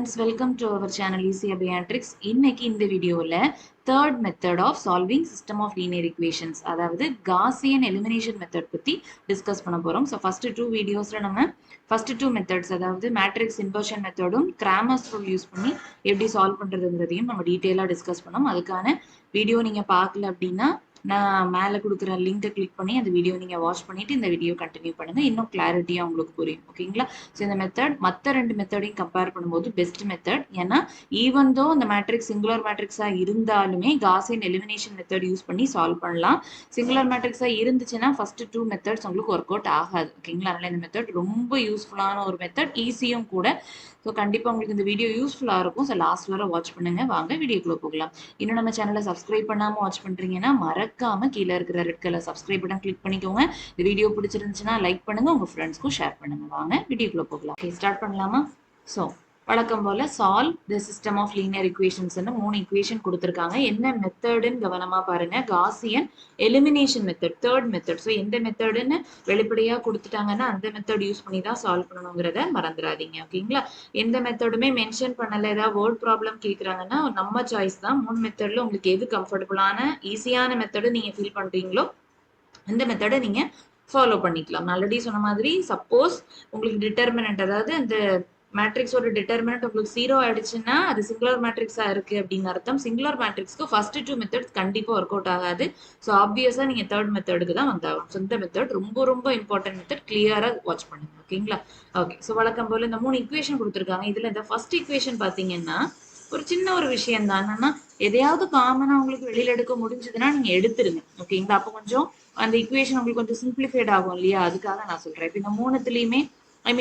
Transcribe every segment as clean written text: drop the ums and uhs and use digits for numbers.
Friends, welcome to our channel Easy Abiatrix. இன்னைக்கு இந்த வீடியோல third method of solving system of linear equations, அதாவது Gaussian elimination method பத்தி discuss பண்ண போறோம். So first two videosல நம்ம first two methods, அதாவது matrix inversion methodum Cramer's rule use பண்ணி எப்படி சால்வ் பண்றதுங்கிறதையும் நம்ம டீடைலா டிஸ்கஸ் பண்ணோம். அதுக்கான வீடியோ நீங்க பார்க்கல அப்படின்னா நான் மேலே கொடுக்குற லிங்கை கிளிக் பண்ணி அந்த வீடியோ நீங்கள் வாட்ச் பண்ணிட்டு இந்த வீடியோ கண்டினியூ பண்ணுங்க, இன்னும் கிளாரிட்டியாக உங்களுக்கு புரியும். ஓகேங்களா? ஸோ இந்த மெத்தட் மற்ற ரெண்டு மெத்தடையும் கம்பேர் பண்ணும்போது பெஸ்ட் மெத்தட். ஏன்னா ஈவன் தோ இந்த மேட்ரிக்ஸ் சிங்குலர் மேட்ரிக்ஸாக இருந்தாலுமே காசியன் எலிமினேஷன் மெத்தட் யூஸ் பண்ணி சால்வ் பண்ணலாம். சிங்குலர் மேட்ரிக்ஸாக இருந்துச்சுன்னா ஃபர்ஸ்ட் டூ மெத்தட்ஸ் உங்களுக்கு ஒர்க் அவுட் ஆகாது. ஓகேங்களா? அதனால இந்த மெத்தட் ரொம்ப யூஸ்ஃபுல்லான ஒரு மெத்தட், ஈஸியும் கூட. ஸோ கண்டிப்பாக உங்களுக்கு இந்த வீடியோ யூஸ்ஃபுல்லாக இருக்கும். ஸோ லாஸ்ட் வரை வாட்ச் பண்ணுங்க. வாங்க வீடியோக்குள்ளே போகலாம். இன்னும் நம்ம சேனலை சப்ஸ்கிரைப் பண்ணாமல் வாட்ச் பண்ணுறீங்கன்னா மறக்காம கீழே இருக்கிற red colour subscribe button click பண்ணிக்கோங்க. இந்த வீடியோ பிடிச்சிருந்துச்சுன்னா லைக் பண்ணுங்க, உங்க ஃப்ரெண்ட்ஸ்க்கும் ஷேர் பண்ணுங்க. வாங்க வீடியோக்குள்ளே போகலாம். ஓகே, ஸ்டார்ட் பண்ணலாமா? ஸோ வழக்கம் போல solve the system of linear இக்குவேஷன்ஸ்னு 3 இக்குவேஷன் கொடுத்துருக்காங்க. என்ன மெத்தடுன்னு கவனமா பாருங்க. Gaussian elimination method, third method. So எந்த மெத்தடுன்னு வெளிப்படையா கொடுத்துட்டாங்கன்னா அந்த மெத்தட் யூஸ் பண்ணி தான் சால்வ் பண்ணணுங்கிறத மறந்துடாதீங்க. ஓகேங்களா? எந்த மெத்தடுமே மென்ஷன் பண்ணல. ஏதாவது வேர்ட் ப்ராப்ளம் கேட்குறாங்கன்னா நம்ம சாய்ஸ் தான். 3 மெத்தட்ல உங்களுக்கு எது கம்ஃபர்டபுளான ஈஸியான மெத்தடு நீங்க ஃபீல் பண்றீங்களோ அந்த மெத்தடை நீங்க ஃபாலோ பண்ணிக்கலாம். ஆல்ரெடி சொன்ன மாதிரி சப்போஸ் உங்களுக்கு டிட்டர்மினன்ட், அதாவது அந்த மேட்ரிக்ஸோட டிட்டர்மினன்ட் உங்களுக்கு 0 ஆயிடுச்சுன்னா அது சிங்குலர் மேட்ரிக்ஸா இருக்கு அப்படின்னு அர்த்தம். சிங்குலர் மேட்ரிக்ஸ்க்கு ஃபர்ஸ்ட் டூ மெத்தட்ஸ் கண்டிப்பா ஒர்க் அவுட் ஆகாது. ஸோ ஆப்வியஸா நீங்க தேர்ட் மெத்தடுக்கு தான் வந்தாகும். ஸோ இந்த மெத்தட் ரொம்ப ரொம்ப இம்பார்ட்டன்ட் மெத்தட். கிளியரா வாட்ச் பண்ணுங்க. ஓகேங்களா? ஓகே, ஸோ வழக்கம் போல இந்த 3 இக்குவேஷன் கொடுத்துருக்காங்க. இதுல இந்த ஃபர்ஸ்ட் இக்குவேஷன் பாத்தீங்கன்னா ஒரு சின்ன ஒரு விஷயம் தான். என்னன்னா எதையாவது காமனா உங்களுக்கு வெளியில எடுக்க முடிஞ்சதுன்னா நீங்க எடுத்துருங்க. ஓகேங்களா? அப்போ கொஞ்சம் அந்த இக்குவேஷன் உங்களுக்கு கொஞ்சம் சிம்பிளிஃபைட் ஆகும் இல்லையா? அதுக்காக நான் சொல்றேன். இப்போ இந்த மூணுத்துலயுமே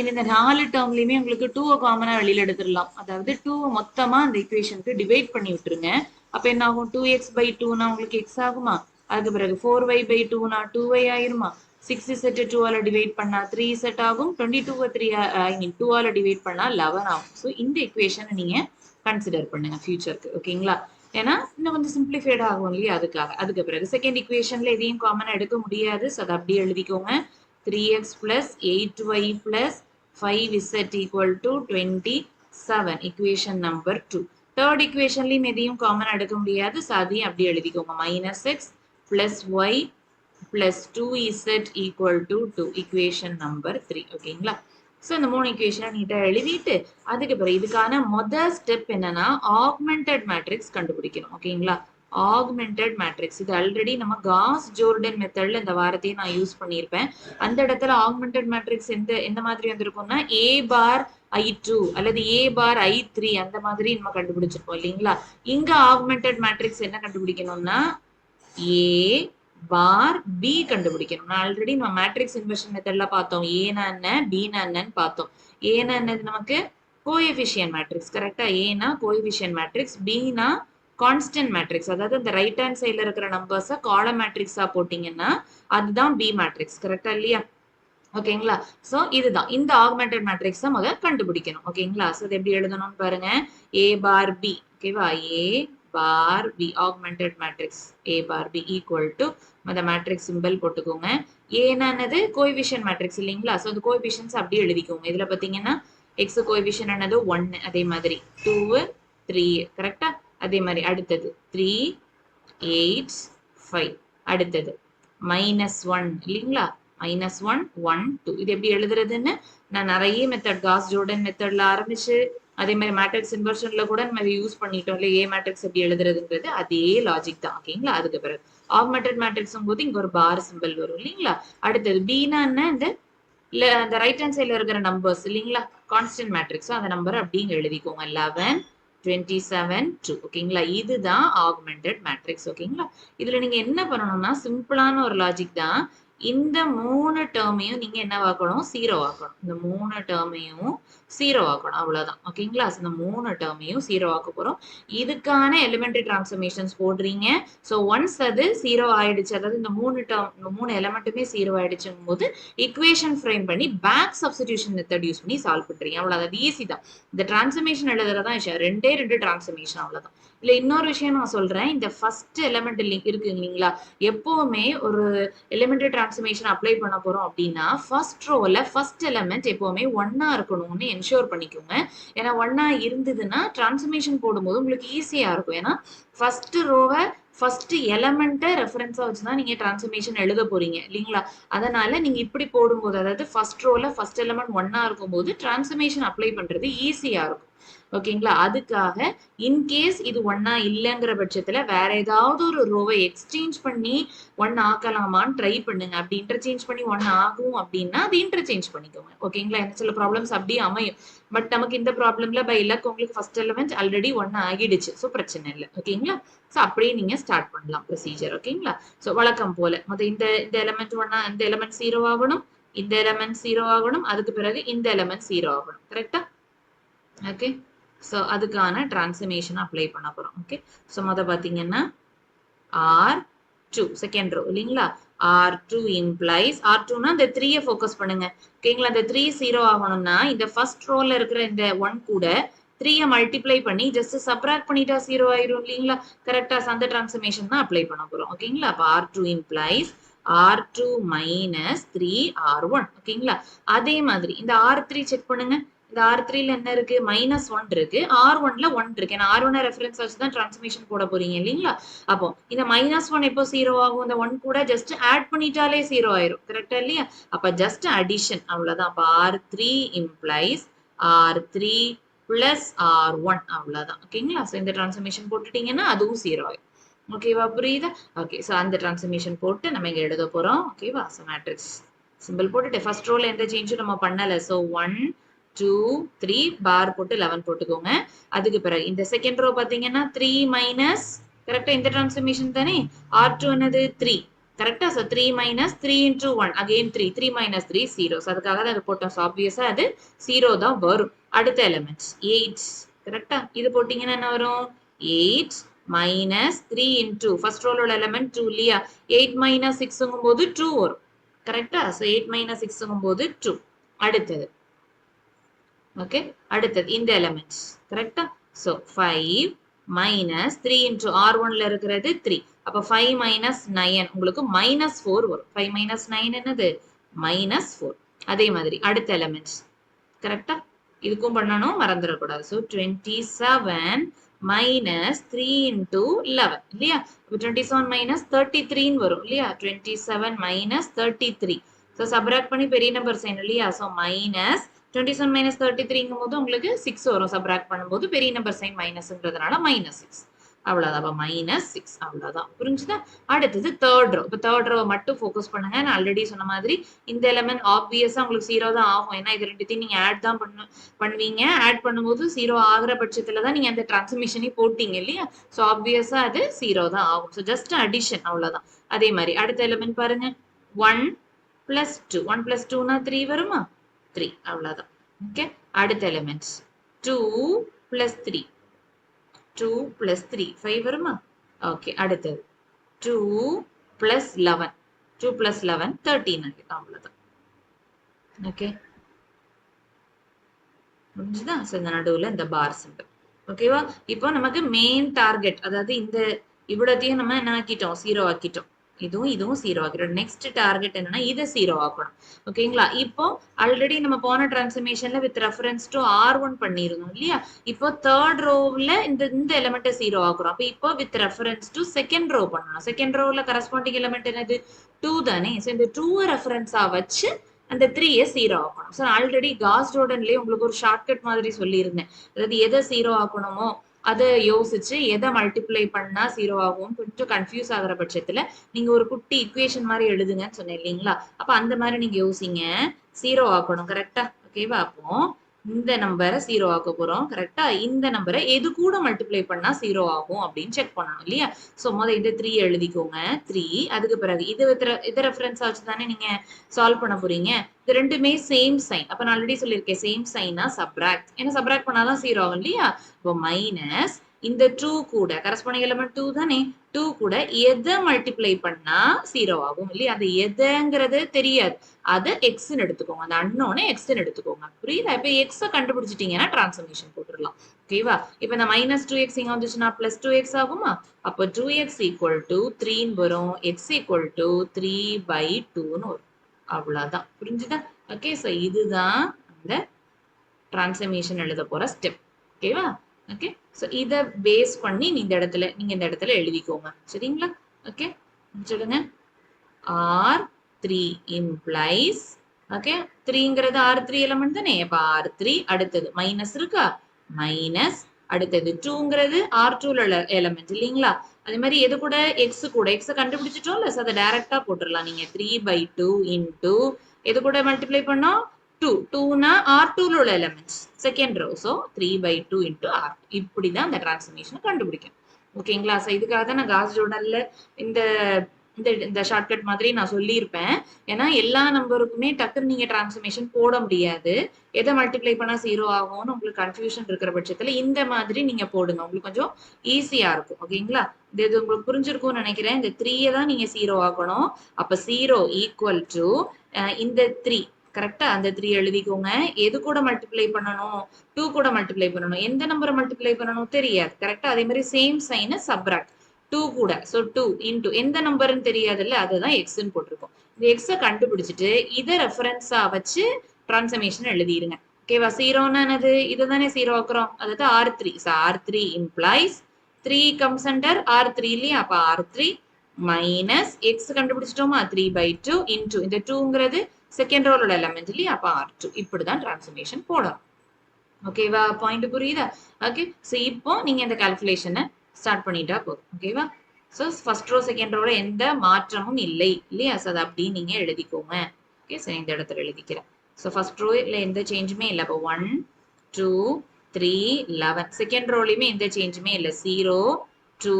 இந்த 4 டேர்ம்லயுமே உங்களுக்கு 2 காமனா வெளியில எடுத்துடலாம். அதாவது 2 மொத்தமா அந்த இக்குவேஷனுக்கு டிவைட் பண்ணி விட்டுருங்க. அப்ப என்ன ஆகும்? 2x/2னா உங்களுக்கு x ஆகுமா? அதுக்கு பிறகு 4y/2னா 2y ஆயிருமா? 6z 2ஆல டிவைட் பண்ணா 3z ஆகும். 2ஆல டிவைட் பண்ணா 11 ஆகும். ஸோ இந்த இக்குவேஷனை நீங்க கன்சிடர் பண்ணுங்க ஃபியூச்சருக்கு. ஓகேங்களா? ஏன்னா இன்னும் கொஞ்சம் சிம்பிளிஃபைட் ஆகும் இல்லையா? அதுக்காக. அதுக்கு பிறகு செகண்ட் இக்குவேஷன்ல எதையும் காமனா எடுக்க முடியாது. ஸோ அதை அப்படியே எழுதிக்கோங்க. 3x plus 8y plus 5z equal to 27. equation number 2. third equationலையும் எதையும் காமன் எடுக்க முடியாது. ஸோ அதையும் அப்படியே எழுதிக்கோங்க. -x plus y plus 2z equal to 2. equation number 3. ஓகேங்களா? ஸோ இந்த 3 இக்குவேஷனை நீட்டா எழுதிட்டு அதுக்கு பிறகு இதுக்கான முதல் ஸ்டெப் என்னன்னா ஆக்மெண்டட் மேட்ரிக்ஸ் கண்டுபிடிக்கணும். ஓகேங்களா? ஆக்மெண்டட் மேட்ரிக்ஸ் இது ஆல்ரெடி நம்ம காஸ் ஜோர்டன் மெத்தட்ல இந்த வாரத்தையும் நான் யூஸ் பண்ணியிருப்பேன். அந்த இடத்துல ஆக்மெண்டட் மேட்ரிக்ஸ் எந்த மாதிரி வந்திருக்கும்னா a பார் I2 அல்லது a பார் I3 அந்த மாதிரி நம்ம கண்டுபிடிச்சிருப்போம் இல்லைங்களா? இங்க ஆக்மெண்டட் மேட்ரிக்ஸ் என்ன கண்டுபிடிக்கணும்னா a பார் b கண்டுபிடிக்கணும். நான் ஆல்ரெடி நம்ம மேட்ரிக்ஸ் இன்வர்ஷன் மெத்தட்ல பார்த்தோம். ஏனா என்ன பீனா என்னன்னு பார்த்தோம். ஏனா என்னது நமக்கு கோஎஃபிஷியன்ட் மேட்ரிக்ஸ். கரெக்டா? ஏனா coefficient matrix, Beena constant matrix. அதாவது அந்த ரைட் ஹேண்ட் சைட்ல இருக்கிற நம்பர்ஸை காலம் மேட்ரிக்ஸா போட்டீங்கன்னா அதுதான் பி மேட்ரிக்ஸ். கரெக்டா இல்லையா? ஓகேங்களா? சோ இதுதான் இந்த ஆக்மெண்டட் மேட்ரிக்ஸை முதல்ல கண்டுபிடிக்கணும். ஓகேங்களா? சோ இது எப்படி எழுதணும்னு பாருங்க. a பார் b, ஓகேவா? a bar b augmented matrix a bar b equal to அந்த மேட்ரிக்ஸ் சிம்பிள் போட்டுக்கோங்க. ஏனானது கோஎஃபிஷியன்ட் மேட்ரிக்ஸ் இல்லைங்களா? சோ அந்த கோஎஃபிஷியன்ட்ஸ் அப்படியே எழுதிக்கோங்க. இதுல பாத்தீங்கன்னா x கோஎஃபிஷியன்ட் ஆனது 1, அதே மாதிரி 2 3, கரெக்டா? அதே மாதிரி அடுத்தது 3 8 5, அடுத்தது -1 இல்லைங்களா? -1 1 2. இது எப்படி எழுதுறதுன்னு நான் நிறைய மெத்தட் காஸ் ஜோர்டன் மெத்தட்ல ஆரம்பிச்சு அதே மாதிரி மேட்ரிக்ஸ் இன்வர்ஷன்ல கூட நம்ம யூஸ் பண்ணிட்டோம் இல்லையா? ஏ மேட்ரிக்ஸ் எப்படி எழுதுறதுங்கிறது அதே லாஜிக் தான். ஓகேங்களா? அதுக்கு பிறகு ஆக்மெண்டட் மேட்ரிக்ஸும் போது இங்க ஒரு பார் சிம்பிள் வரும் இல்லைங்களா? அடுத்தது பீனா என்ன இந்த ரைட் ஹேண்ட் சைட்ல இருக்கிற நம்பர்ஸ் இல்லைங்களா? Constant matrix. அந்த நம்பர் அப்படிங்க எழுதிக்கோங்க. 11 27 2. ஓகேங்களா? இதுதான் ஆக்மெண்டட் மேட்ரிக்ஸ். ஓகேங்களா? இதுல நீங்க என்ன பண்ணணும்னா சிம்பிளான ஒரு லாஜிக் தான். இந்த 3 டேர்மையும் நீங்க என்ன ஆக்கணும்? 0 ஆக்கணும். இந்த 3 டேர்மையும் 0 ஆக்கணும். அவ்வளவுதான். ஓகேங்களா? இந்த 3 டேர்மையும் 0 ஆக்க போறோம். இதுக்கான எலிமெண்டரி டிரான்ஸ்ஃபர்மேஷன்ஸ் போடுறீங்க. ஸோ ஒன்ஸ் அது 0 ஆயிடுச்சு, அதாவது இந்த 3 எலிமெண்ட்டுமே 0 ஆயிடுச்சுங்கும் போது இக்குவேஷன் ஃப்ரேம் பண்ணி பேக் சப்ஸ்டிடியூஷன் மெத்தட் யூஸ் பண்ணி சால்வ் பண்றீங்க. அவ்வளவுதான். ஈஸி தான். இந்த டிரான்ஸ்ஃபர்மேஷன் எழுதுறதா விஷயம். 2 டிரான்ஸ்ஃபர்மேஷன், அவ்வளவுதான். இல்ல இன்னொரு விஷயம் நான் சொல்றேன். இந்த ஃபர்ஸ்ட் எலிமெண்ட் இருக்கு இல்லீங்களா? எப்பவுமே ஒரு எலிமெண்டரி டிரான்ஸ்ஃபர்மேஷன் அப்ளை பண்ண போறோம் அப்படின்னா, ஃபர்ஸ்ட் ரோல ஃபர்ஸ்ட் எலிமெண்ட் எப்பவுமே 1 இருக்கணும்னு என்ஷூர் பண்ணிக்கோங்க. ஏன்னா 1 இருந்ததுன்னா டிரான்ஸ்ஃபர்மேஷன் போடும்போது உங்களுக்கு ஈஸியா இருக்கும். ஏன்னா ஃபர்ஸ்ட் ரோவ ஃபர்ஸ்ட் எலமெண்ட்ட ரெஃபரன்ஸா வச்சு தான் நீங்க டிரான்ஸ்ஃபர்மேஷன் எழுத போறீங்க இல்லீங்களா? அதனால நீங்க இப்படி போடும்போது அதாவது ஃபர்ஸ்ட் ரோல ஃபர்ஸ்ட் எலிமெண்ட் 1 இருக்கும்போது டிரான்ஸ்ஃபர்மேஷன் அப்ளை பண்றது ஈஸியா இருக்கும். ஓகேங்களா? அதுக்காக இன்கேஸ் இது 1 இல்லங்கிற பட்சத்துல வேற ஏதாவது ஒரு ரோவை எக்ஸ்சேஞ்ச் பண்ணி 1 ஆக்கலாமான்னு ட்ரை பண்ணுங்க. அப்படி இன்டர்சேஞ்ச் பண்ணி 1 ஆகும் அப்படின்னா அது இன்டர்சேஞ்ச் பண்ணிக்கோங்க. ஓகேங்களா? எனக்கு சில ப்ராப்ளம்ஸ் அப்படியே அமையும். பட் நமக்கு இந்த ப்ராப்ளம்ல பை லக் உங்களுக்கு ஃபர்ஸ்ட் எலிமெண்ட் ஆல்ரெடி 1 ஆகிடுச்சு. ஸோ பிரச்சனை இல்லை. ஓகேங்களா? ஸோ அப்படியே நீங்க ஸ்டார்ட் பண்ணலாம் ப்ரொசீஜர். ஓகேங்களா? ஸோ வழக்கம் போல இந்த இந்த எலிமெண்ட் 1 இந்த எலிமெண்ட் 0 ஆகணும். இந்த எலிமெண்ட் 0 ஆகணும். அதுக்கு பிறகு இந்த எலிமெண்ட் 0 ஆகணும். கரெக்டா? ஓகே. ஸோ அதுக்கான டிரான்ஸ்ஃபர்மேஷன் அப்ளை பண்ண போறோம். ஓகே. ஸோ பாத்தீங்கன்னா R2 செகண்ட் ரோ இல்லைங்களா? R2 implies R2னா இந்த 3 ஃபோக்கஸ் பண்ணுங்க. ஓகேங்களா? இந்த 3 0 ஆகணும்னா இந்த ஃபர்ஸ்ட் ரோல இருக்கிற இந்த 1 கூட 3 மல்டிப்ளை பண்ணி ஜஸ்ட் சப்ராக்ட் பண்ணிட்டா 0 ஆயிரும் இல்லைங்களா? கரெக்டா? அந்த டிரான்ஸ்ஃபர்மேஷன் தான் அப்ளை பண்ண போறோம். ஓகேங்களா? அப்ப R2 implies R2 minus 3 R1. ஓகேங்களா? அதே மாதிரி இந்த R3 செக் பண்ணுங்க. இந்த R3ல என்ன இருக்கு? -1 இருக்கு. R1ல 1 இருக்கு. ஏன்னா R1 ரெஃபரன்ஸ் வச்சு தான் டிரான்ஸ்ஃபர்மேஷன் போட போறீங்க இல்லீங்களா? அப்போ இந்த -1 எப்போ 0 ஆகும்? இந்த 1 கூட ஜஸ்ட் ஆட் பண்ணிட்டாலே 0 ஆயிரும். கரெக்ட்டா இல்லையா? அப்ப ஜஸ்ட் அடிஷன் அவ்வளவுதான். அப்ப R3 implies R3 plus R1 அவ்வளவுதான். ஓகேங்களா? சோ இந்த டிரான்ஸ்ஃபர்மேஷன் போட்டுட்டீங்கன்னா அதுவும் 0 ஆயிரும். ஓகேவா? புரியுதா? ஓகே. சோ அந்த டிரான்ஸ்ஃபர்மேஷன் போட்டு நம்ம இங்க எழுத போறோம். ஓகேவா? சோ மேட்ரிக்ஸ் சிம்பிள் போட்டுட்டு ஃபர்ஸ்ட் ரோல எந்த சேஞ்சும் நம்ம பண்ணல. சோ 1 2 3 பார் போட்டு 11 போட்டுக்கோங்க. அதுக்கு பிறகு இந்த செகண்ட் ரோ பாத்தீங்கன்னா 3 மைனஸ் கரெக்டா இந்த டிரான்ஸ்ஃபர்மேஷன் தானே? R2 என்னது 3 கரெக்டா? So 3 minus 3 into 1 again 3 3 minus 3 0. So அதுக்காக தான் அது போட்டோம். So obviousா அது 0 தான் வரும். அடுத்த எலிமெண்ட்ஸ் 8 கரெக்டா? இது போட்டீங்கன்னா என்ன வரும்? 8 minus 3 into ஃபர்ஸ்ட் ரோல உள்ள எலிமெண்ட் 2 இல்லையா? 8 minus 6ங்கும் போது 2 வரும். கரெக்டா? So 8 minus 6ங்கும் போது 2. அடுத்தது ஓகே அடுத்தது இந்த எலிமெண்ட்ஸ் கரெக்டா? சோ 5 minus 3 into R1ல இருக்கிறது 3. அப்ப 5 minus 9 உங்களுக்கு -4 வரும். 5 minus 9 என்னது? -4. அதே மாதிரி அடுத்த எலிமெண்ட்ஸ் கரெக்டா? இதுக்கும் பண்ணணும் மறந்துடக்கூடாது. சோ 27 minus 3 into 11 இல்லையா? அப்ப 27 minus 33 வரும் இல்லையா? 27 minus 33. சோ சப்ராக்ட் பண்ணி பெரிய நம்பர் சைன் இல்லையா? சோ minus 27 minus 33ங்கும் போது உங்களுக்கு 6 வரும். சப்ராக்ட் பண்ணும்போது பெரிய நம்பர் சைன் மைனஸ்ன்றதுனால -6 அவ்வளவுதான். அப்ப -6 அவ்வளவுதான். புரிஞ்சுதா? அடுத்தது தேர்ட் ரோ. இப்ப தேர்ட் ரோ மட்டும் ஃபோக்கஸ் பண்ணுங்க. நான் ஆல்ரெடி சொன்ன மாதிரி இந்த எலிமெண்ட் ஆப்வியஸா உங்களுக்கு 0 தான் ஆகும். ஏன்னா இது ரெண்டுத்தையும் நீங்க ஆட் தான் பண்ணுவீங்க. ஆட் பண்ணும்போது 0 ஆகுற பட்சத்துல தான் நீங்க அந்த டிரான்ஸ்ஃபர்மேஷனே போட்டீங்க இல்லையா? சோ ஆப்வியஸா அது 0 தான் ஆகும். சோ ஜஸ்ட் அடிஷன் அவ்வளவுதான். அதே மாதிரி அடுத்த எலிமெண்ட் பாருங்க 1 plus 2 1 plus 2னா 3 வருமா? 3 அவ்வளவுதான். ஓகே அடுத்த எலிமெண்ட்ஸ் 2 plus 3 2 plus 3 5 வருமா? ஓகே அடுத்தது 2 plus 11 2 plus 11 13 அவ்வளவுதான். ஓகே முடிஞ்சுதா? சோ இந்த நடுவுல இந்த பார் சிம்பிள். ஓகேவா? இப்போ நமக்கு மெயின் டார்கெட் அதாவது இந்த இவ்வளத்தையும் நம்ம என்ன ஆக்கிட்டோம்? 0 ஆக்கிட்டோம். இதுவும் 0 ஆக்கிடும். நெக்ஸ்ட் டார்கெட் என்னன்னா இதை 0 ஆக்கணும். ஓகேங்களா? இப்போ ஆல்ரெடி நம்ம போன டிரான்ஸ்ஃபர்மேஷன்ல வித் ரெஃபரன்ஸ் டு R1 பண்ணிருந்தோம் இல்லையா? இப்போ தேர்ட் ரோவ்ல இந்த எலிமெண்ட்டை 0 ஆக்குறோம். அப்ப இப்போ with reference to second row பண்ணணும். செகண்ட் ரோவ்ல கரஸ்பாண்டிங் எலிமெண்ட் என்னது? 2 தானே? சோ இந்த 2 ரெஃபரன்ஸா வச்சு அந்த 3 0 ஆக்கணும். ஸோ ஆல்ரெடி காஸ் ஜோர்டன்லயே உங்களுக்கு ஒரு ஷார்ட்கட் மாதிரி சொல்லியிருந்தேன். அதாவது எதை 0 ஆக்கணுமோ அதை யோசிச்சு எதை மல்டிப்ளை பண்ணா 0 ஆகும் கொஞ்சம் கன்ஃபியூஸ் ஆகுற பட்சத்துல நீங்க ஒரு குட்டி இக்குவேஷன் மாதிரி எழுதுங்கன்னு சொன்னேன் இல்லைங்களா? அப்ப அந்த மாதிரி நீங்க யோசிங்க. 0 ஆக்கணும் கரெக்டா? ஓகேவா? அப்போ இந்த நம்பரை 0 ஆக்க போறோம் கரெக்டா? இந்த நம்பரை எது கூட மல்டிப்ளை பண்ணா 0 ஆகும் அப்படின்னு செக் பண்ணணும் இல்லையா? சோ இந்த 3 எழுதிக்கோங்க 3. அதுக்கு பிறகு இது ரெஃபரன்ஸ் வச்சு தானே நீங்க சால்வ் பண்ண போறீங்க. இது ரெண்டுமே சேம் சைன். அப்ப நான் ஆல்ரெடி சொல்லியிருக்கேன் சேம் சைனா சப்ராக்ட். ஏன்னா சப்ராக்ட் பண்ணாதான் 0 ஆகும் இல்லையா? இப்போ மைனஸ் இந்த 2 கூட கரஸ்பாண்டிங் எலிமெண்ட் 2 தானே 2 கூட எதை மல்டிப்ளை பண்ணா 0 ஆகும் இல்லையா அது எதைங்கிறது தெரியாது அதை எக்ஸ்ன்னு எடுத்துக்கோங்க அந்த அன்னோனை எக்ஸ்ன்னு எடுத்துக்கோங்க புரியுதா இப்ப எக்ஸை கண்டுபிடிச்சிட்டீங்கன்னா டிரான்ஸ்ஃபர்மேஷன் போட்டுடலாம் ஓகேவா இப்ப இந்த -2x இங்க வந்துச்சுன்னா +2x ஆகுமா அப்ப 2x ஈக்குவல் டு 3 வரும் x ஈக்குவல் டு 3/2ன்னு வரும் அவ்வளவுதான் புரிஞ்சுதா ஓகே சோ இதுதான் அந்த டிரான்ஸ்ஃபர்மேஷன் எழுத போற ஸ்டெப் ஓகேவா ஓகே சோ இத பேஸ் பண்ணி நீங்க இந்த இடத்துல எழுதிக்கோங்க சரிங்களா ஓகே சொல்லுங்க R3 implies okay 3ங்கிறது R3 element தானே அப்ப R3 அடுத்தது மைனஸ் இருக்கா மைனஸ் அடுத்தது 2ங்கிறது R2 ல எலிமெண்ட் இல்லீங்களா அதே மாதிரி எது கூட x கூட x கண்டுபிடிச்சிட்டோம்ல சோ அத டைரக்டா போட்டுறலாம் நீங்க 3/2 into எது கூட மல்டிப்ளை பண்ணோம் 2 னா R2 ல உள்ள elements second row so 3/2 into R இப்படிதான் அந்த டிரான்ஸ்ஃபர்மேஷன் கண்டுபிடிக்கும் ஓகேங்களா சோ இதுக்காக தான் நான் காஸ் ஜோர்டன்ல இந்த இந்த ஷார்ட்கட் மாதிரி நான் சொல்லியிருப்பேன் ஏன்னா எல்லா நம்பருக்குமே டக்குன்னு நீங்க டிரான்ஸ்ஃபர்மேஷன் போட முடியாது எதை மல்டிப்ளை பண்ணா 0 ஆகும்னு உங்களுக்கு கன்ஃபியூஷன் இருக்கிற பட்சத்துல இந்த மாதிரி நீங்க போடுங்க உங்களுக்கு கொஞ்சம் ஈஸியா இருக்கும் ஓகேங்களா இது உங்களுக்கு புரிஞ்சிருக்கும்னு நினைக்கிறேன் இந்த 3 தான் நீங்க 0 ஆகணும் அப்ப 0 ஈக்குவல் டு இந்த 3 கரெக்டா அந்த 3 எழுதிக்கோங்க எது கூட மல்டிப்ளை பண்ணணும் 2 கூட மல்டிப்ளை பண்ணணும் எந்த நம்பரை மல்டிப்ளை பண்ணணும் தெரியாது கரெக்டா அதே மாதிரி சேம் சைன் சப்ராக்ட் 2 கூட சோ 2 இன்டு எந்த நம்பர்னு தெரியாதுல்ல அதுதான் எக்ஸ்ன்னு போட்டிருக்கோம் இந்த எக்ஸை கண்டுபிடிச்சிட்டு இதை ரெஃபரன்ஸா வச்சு டிரான்ஸ்ஃபர்மேஷன் எழுதிருங்க ஓகேவா 0ன்னா என்னது இதுதானே 0 ஆக்குறோம் அதுதான் R3 so R3 implies 3 comes under R3 இல்லையா அப்ப R3 மைனஸ் எக்ஸ் கண்டுபிடிச்சிட்டோமா 3/2 இன்டு இந்த 2ங்கிறது செகண்ட் ரோலோட எலிமெண்ட் இல்லையா அப்ப R2 இப்படிதான் டிரான்ஸ்ஃபர்மேஷன் போடணும் ஓகேவா பாயிண்ட் புரியுதா ஓகே சோ இப்போ நீங்க இந்த கால்குலேஷனை ஸ்டார்ட் பண்ணிட்டா போதும் ஓகேவா சோ ஃபர்ஸ்ட் ரோ செகண்ட் ரோல எந்த மாற்றமும் இல்லை இல்லையா சோ அதை அப்படி நீங்க எழுதிக்கோங்க ஓகே சோ இந்த இடத்துல எழுதிக்கிறேன் சோ ஃபர்ஸ்ட் ரோல எந்த சேஞ்சுமே இல்லை அப்போ 1 2 3 11 செகண்ட் ரோலயுமே எந்த சேஞ்சுமே இல்லை 0 2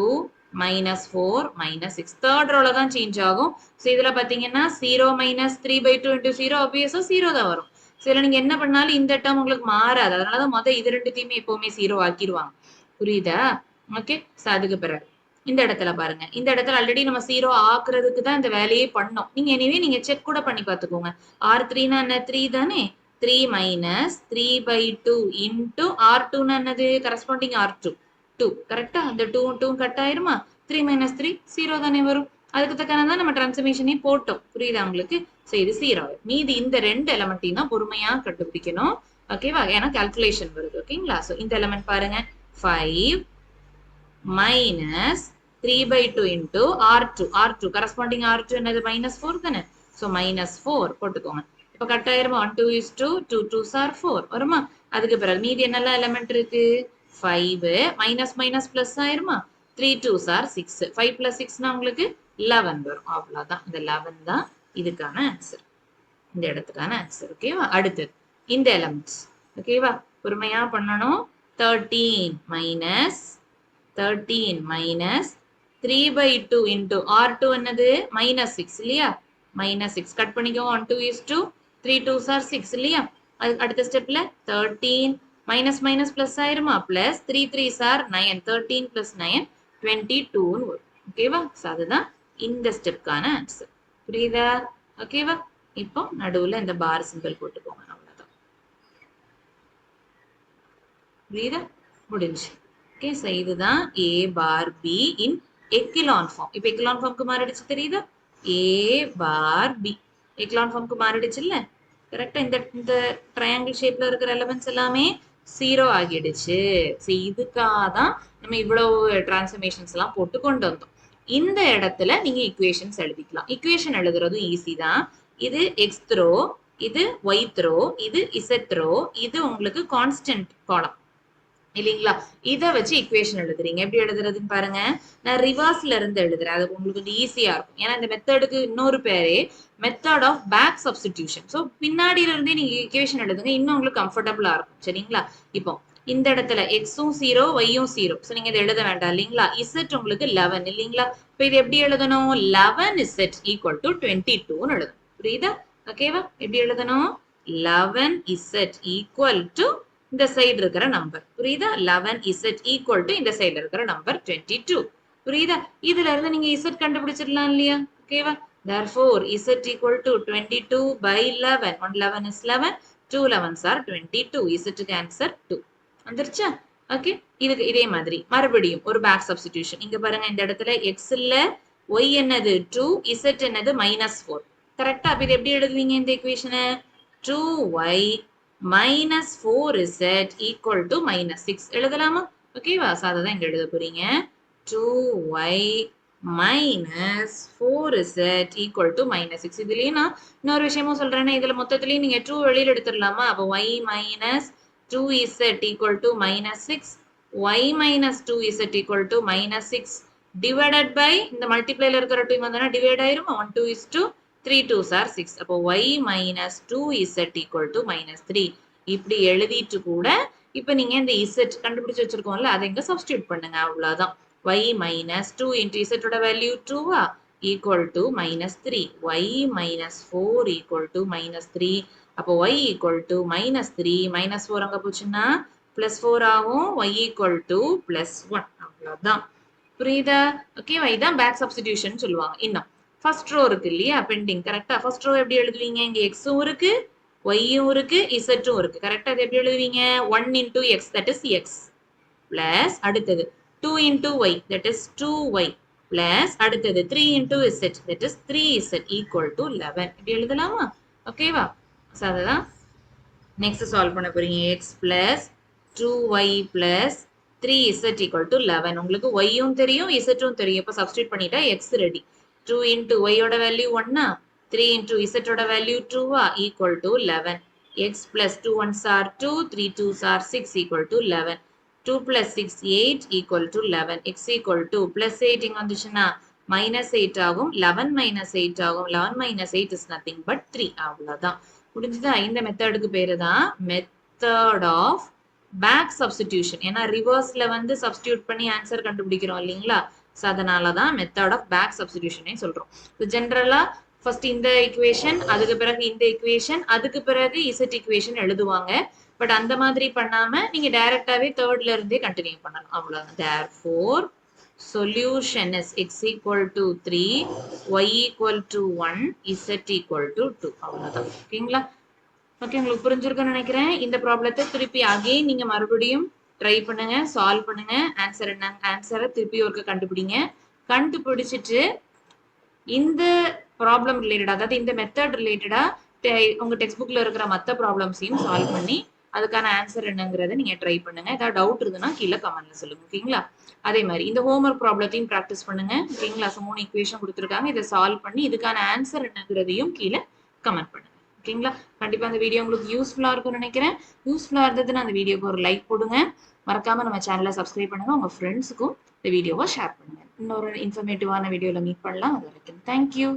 -4 -6 தேர்ட் ரோல தான் சேஞ்ச் ஆகும் சோ இதுல பாத்தீங்கன்னா 0 -3/2 into 0 ஆப்வியஸா 0 தான் வரும் சோ இதுல நீங்க என்ன பண்ணாலும் இந்த டேர்ம் உங்களுக்கு மாறாது அதனாலதான் மொதல் இது ரெண்டுத்தையுமே எப்பவுமே 0 ஆக்கிடுவாங்க புரியுதா ஓகே சோ அதுக்கு பிறகு இந்த இடத்துல பாருங்க இந்த இடத்துல ஆல்ரெடி நம்ம 0 ஆக்குறதுக்கு தான் இந்த வேலையே பண்ணோம் நீங்க எனிவே நீங்க செக் கூட பண்ணி பாத்துக்கோங்க R3 னா என்ன 3 தானே 3 -3/2 into R2 னா என்னது கரஸ்பாண்டிங் R2 2 கரெக்டா அந்த 2 கட் ஆயிருமா 3 - 3 0 தானே வரும் அதுக்கு தக்கனதான் நம்ம டிரான்ஸ்ஃபர்மேஷனே போட்டோம் புரியுதா உங்களுக்கு சோ இது 0 மீதி இந்த ரெண்டு எலிமெண்ட்டையும் தான் பொறுமையா கண்டுபிடிக்கணும் ஓகேவா ஏன்னா கால்குலேஷன் வருது ஓகேங்களா சோ இந்த எலிமெண்ட் பாருங்க 5 minus 3/2 into R2 corresponding R2 என்னது -4 தானே so -4 போட்டுக்கோங்க இப்ப கட் ஆயிருமா 1 2 is 2 2 2s are 4 வருமா அதுக்கு பிறகு மீதி என்னெல்லாம் எலிமெண்ட் இருக்கு 5 மைனஸ் மைனஸ் பிளஸ் ஆயிருமா 3 2s are 6 5 plus 6 னா உங்களுக்கு 11 வரும் அவ்வளவுதான் இந்த 11 தான் இதுக்கான ஆன்சர் இந்த இடத்துக்கான ஆன்சர் ஓகேவா அடுத்தது இந்த எலிமெண்ட்ஸ் ஓகேவா பொறுமையா பண்ணணும் 13 minus 3/2 into R2 என்னது -6 இல்லையா -6 கட் பண்ணிக்கோ 1 2 is 2 3 2s are 6 இல்லையா அடுத்த ஸ்டெப்ல 13 மைனஸ் மைனஸ் பிளஸ் ஆயிருமா பிளஸ் 3 3s are 9 13 plus 9 22 ன்னு வரும் ஓகேவா அதுதான் இந்த ஸ்டெப்கான ஆன்சர் புரியுதா ஓகேவா இப்போ நடுவுல இந்த பார் சிம்பிள் போட்டுக்கோங்க அவ்வளவுதான் புரியுதா முடிஞ்சு ஓகே சோ இதுதான் a bar b in echelon form இப்போ echelon formக்கு மாறிடுச்சு தெரியுதா a bar b echelon formக்கு மாறிடுச்சு இல்ல கரெக்ட்டா இந்த ட்ரையாங்கிள் ஷேப்ல இருக்கிற எலிமெண்ட்ஸ் எல்லாமே 0 ஆகிடுச்சு சோ இதுக்காக தான் நம்ம இவ்வளவு டிரான்ஸ்ஃபர்மேஷன்ஸ் எல்லாம் போட்டு கொண்டு வந்தோம் இந்த இடத்துல நீங்க ஈக்குவேஷன்ஸ் எழுதிக்கலாம் ஈக்குவேஷன் எழுதுறதும் ஈஸி தான் இது x த்ரோ இது y த்ரோ இது z த்ரோ இது உங்களுக்கு கான்ஸ்டன்ட் காலம் இல்லீங்களா இத வச்சு ஈக்குவேஷன் எழுதுறீங்க எப்படி எழுதுறதுன்னு பாருங்க நான் ரிவர்ஸ்ல இருந்து எழுதுறேன் அது உங்களுக்கு கொஞ்சம் ஈஸியா இருக்கும் ஏன்னா இந்த மெத்தடுக்கு இன்னொரு பேரே method of back substitution so பின்னாடியில இருந்தே நீங்க ஈக்குவேஷன் எழுதுங்க இன்னும் உங்களுக்கு கம்ஃபர்டபுளா இருக்கும் சரிங்களா இப்போ இந்த இடத்துல எக்ஸும் 0 ஒய்யும் 0 சோ நீங்க இதை எழுத வேண்டாம் இல்லீங்களா இசட் உங்களுக்கு 11 இல்லீங்களா இப்போ இது எப்படி எழுதணும் 11 இசட் ஈக்குவல் டு 22 ன்னு எழுதணும் புரியுதா ஓகேவா எப்படி எழுதணும் 11 இசட் ஈக்குவல் டு இந்த சைடு இருக்கிற நம்பர் புரியுதா 11z ஈக்குவல் டு இந்த சைடுல இருக்கிற நம்பர் 22 புரியுதா இதுல இருந்து நீங்க z கண்டுபிடிச்சிடலாம் இல்லையா ஓகேவா therefore z equal to 22 by 11 1 11 is 11 2 11s are 22 z க்கு ஆன்சர் 2 வந்துருச்சா ஓகே இதுக்கு இதே மாதிரி மறுபடியும் ஒரு பேக் சப்ஸ்டிடியூஷன் இங்க பாருங்க இந்த இடத்துல x இல்ல y என்னது 2 z என்னது -4 கரெக்ட்டா அப்ப இது எப்படி எழுதுவீங்க இந்த ஈக்குவேஷனை 2y minus 4z equal to minus 6 எழுதலாமா ஓகேவா சோ அதான் இங்க எழுத போறீங்க 2y minus 4z equal to minus 6 இதுலயே நான் இன்னொரு விஷயமும் சொல்றேன்னா இதுல மொத்தத்திலேயே நீங்க 2 வெளியில எடுத்துடலாமா அப்ப y minus 2z equal to minus 6 y minus 2z equal to minus 6 divided by இந்த மல்டிப்ளைல இருக்கிற 2 வந்தனா டிவைட் ஆயிருமா 1 2 is 2 3 2s are 6 அப்போ y minus 2z equal to minus 3 இப்படி எழுதிட்டு கூட இப்போ நீங்க இந்த z கண்டுபிடிச்சு வச்சிருக்கோம்ல அதை இங்க சப்ஸ்டிட்யூட் பண்ணுங்க அவ்வளவுதான் y minus 2 into z ஓட value 2 equal to minus 3 y minus 4 equal to minus 3 அப்போ y equal to minus 3 minus 4 அங்க போச்சுன்னா plus 4 ஆகும் y equal to plus 1 அவ்வளவுதான் புரியுதா ஓகேவா இதான் பேக் சப்ஸ்டிடியூஷன் சொல்லுவாங்க இன்னும் ஃபர்ஸ்ட் ரோ இருக்கு இல்லையா பெண்டிங் கரெக்ட்டா ஃபர்ஸ்ட் ரோ எப்படி எழுதுவீங்க இங்க x உம் இருக்கு y உம் இருக்கு z உம் இருக்கு கரெக்ட்டா அது எப்படி எழுதுவீங்க 1 into x that is x plus அடுத்தது 2 into y that is 2y plus அடுத்தது 3 into z that is 3z equal to 11 இப்படி எழுதலாமா ஓகேவா சோ அததான் நெக்ஸ்ட் சால்வ் பண்ண போறீங்க x plus 2y plus 3z equal to 11 உங்களுக்கு y உம் தெரியும் z உம் தெரியும் இப்ப சப்ஸ்டிட்யூட் பண்ணிட்டா x ரெடி 2 into y ஓட வேல்யூ 1 3 into z ஓட value 2 equal to 11 x plus 2 1s are 2 3 2s are 6 equal to 11 2 plus 6 8 equal to 11 x equal to plus 8 இங்க வந்துச்சுன்னா minus 8 ஆகும் 11 minus 8 ஆகும் 11 minus 8 is nothing but 3 அவ்வளவுதான் முடிஞ்சதா இந்த மெத்தடுக்கு பேரு தான் மெத்தட் ஆஃப் பேக் சப்ஸ்டிடியூஷன் ஏன்னா ரிவர்ஸ்ல வந்து சப்ஸ்டிடியூட் பண்ணி ஆன்சர் கண்டுபிடிக்கிறோம் இல்லைங்களா சோ அதனால தான் மெத்தட் ஆஃப் பேக் சப்ஸ்டிடியூஷனே சொல்றோம் ஸோ ஜென்ரலா ஃபர்ஸ்ட் இந்த ஈக்குவேஷன் அதுக்கு பிறகு இந்த ஈக்குவேஷன் அதுக்கு பிறகு இசட் ஈக்குவேஷன் எழுதுவாங்க பட் அந்த மாதிரி பண்ணாம நீங்க டைரக்டாவே தேர்ட்ல இருந்தே கண்டினியூ பண்ணலாம் அவ்வளவுதான் therefore solution is x equal to 3 y equal to 1 z equal to 2 அவ்வளவுதான் ஓகேங்களா ஓகே உங்களுக்கு புரிஞ்சிருக்கும்னு நினைக்கிறேன் இந்த ப்ராப்ளத்தை திருப்பி அகைன் நீங்க மறுபடியும் ட்ரை பண்ணுங்க சால்வ் பண்ணுங்க ஆன்சர் என்ன ஆன்சரை திருப்பி ஒருக்க கண்டுபிடிங்க கண்டுபிடிச்சிட்டு இந்த ப்ராப்ளம் ரிலேட்டடா அதாவது இந்த மெத்தட் ரிலேட்டடா உங்க டெக்ஸ்ட் புக்ல இருக்கிற மற்ற ப்ராப்ளம்ஸையும் சால்வ் பண்ணி அதுக்கான ஆன்சர் என்னங்கிறத நீங்க ட்ரை பண்ணுங்க ஏதாவது டவுட் இருந்ததுன்னா கீழே கமெண்ட்ல சொல்லுங்க ஓகேங்களா அதே மாதிரி இந்த ஹோம்ஒர்க் ப்ராப்ளத்தையும் ப்ராக்டிஸ் பண்ணுங்க ஓகேங்களா 3 ஈக்குவேஷன் கொடுத்துருக்காங்க இதை சால்வ் பண்ணி இதுக்கான ஆன்சர் என்னங்கிறதையும் கீழே கமெண்ட் பண்ணுங்க ஓகேங்களா கண்டிப்பா அந்த வீடியோ உங்களுக்கு யூஸ்ஃபுல்லா இருக்கும்னு நினைக்கிறேன் யூஸ்ஃபுல்லா இருந்ததுன்னா அந்த வீடியோக்கு ஒரு லைக் போடுங்க மறக்காம நம்ம சேனலை சப்ஸ்கிரைப் பண்ணுங்க உங்க ஃப்ரெண்ட்ஸுக்கும் இந்த வீடியோவை ஷேர் பண்ணுங்க இன்னொரு இன்ஃபர்மேட்டிவான வீடியோல மீட் பண்ணலாம் அது வரைக்கும் தேங்க்யூ